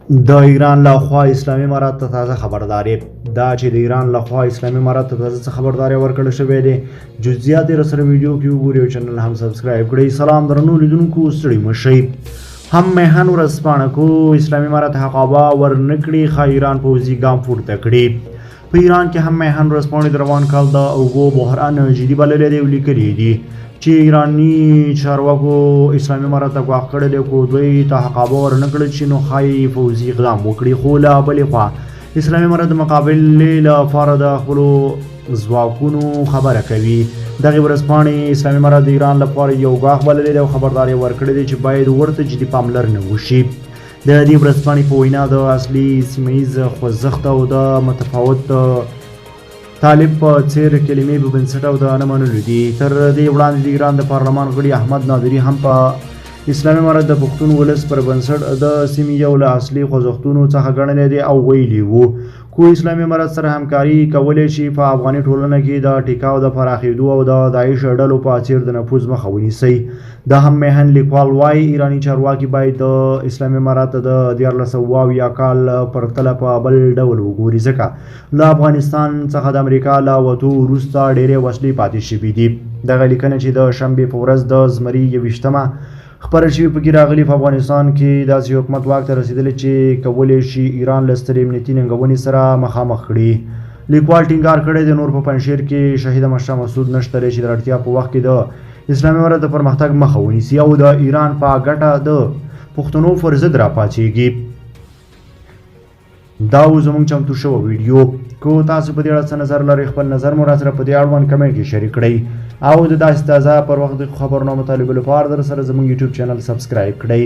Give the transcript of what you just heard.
د ایران لخوا اسلامي امارات ته تازه خبرداری دا چې د ایران لخوا اسلامي امارات ته تازه خبرداری ورکړل شوې ده. جزئیات یې سره ویډیو کې وګورئ او چینل هم سبسکرایب کړئ. سلام درنو لیدونکو، ستړي مشئ. هم مهان ورځپاڼه کو اسلامي امارات حقابه ورنکړي خا ایران پوځي ګام پورته کړي. په ایران کې هم مهان ورځپاڼې د روان کال د اوغو بحران جدي بللی دی او لیکلي دي چې ایرانی چارواکو اسلامي امارات ته ګواښ کړی دی کو دوی ته حقابه ورنکړل شي نو ښایي پوځي اقدام وکړي. خو له بلې خوا اسلامي امارات د مقابلې لپاره د خپلو ځواکونو خبره کوي. دغې ورځپاڼې اسلامي امارات د ایران لپاره یو ګواښ بللی دی او خبرداری ورکړی دی چې باید ورته جدي پاملرنه وشي. د دې ورځپاڼې په وینا د اصلي سیمهییز خوځښت او د متفاوت طالب په څېر کلمې په بنسټ او د نه منلو دي. تر دې وړاندې د ایران د پارلمان غړي احمد نادري هم په اسلامي امارات د پښتون ولس پر بنسټ د سیمې یو له اصلي خوځښتونو څخه ګڼلی دی او ویلي وو کو اسلامي امارات سره همکاري کولی شي په افغاني ټولنه کې د ټیکاو د پراخېدو او د داعش ډلو په څېر د نفوذ مخه ونیسي. د هم مهن لیکوال وایي ایراني چارواکي باید د اسلامي امارات د 1970 کال پرتله په بل ډول وګوري ځکه له افغانستان څخه د امریکا له وتو وروسته ډېرې وسلې پاتې شوي دي. دغه لیکنه چې د شنبې په ورځ د زمري 21 خبره شوې پکې راغلي په افغانستان کې داسې حکومت واک ته رسېدلی چې کولی شي ایران له سترې امنیتي ننګونې سره مخامخ کړي. لیکوال ټینګار کړی د نور په پنجشیر کې شهید مشره مسعود نشتری چې د اړتیا په وخت کې د اسلامي امارات د پرمختګ مخه ونیسي او د ایران په ګټه د پښتنو پر ضد راپاڅېږي. دا و زموږ چمتو شوی ویډیو. کو تاسو په دې اړه څه نظر لرئ خپل نظر مو راسره په دې اړوند کمنټ کې شریک کړئ او د داسې تازه پر وخت د خبرونو مطالبه لپاره در سره زموږ یوټیوب چینل سبسکرایب کړئ.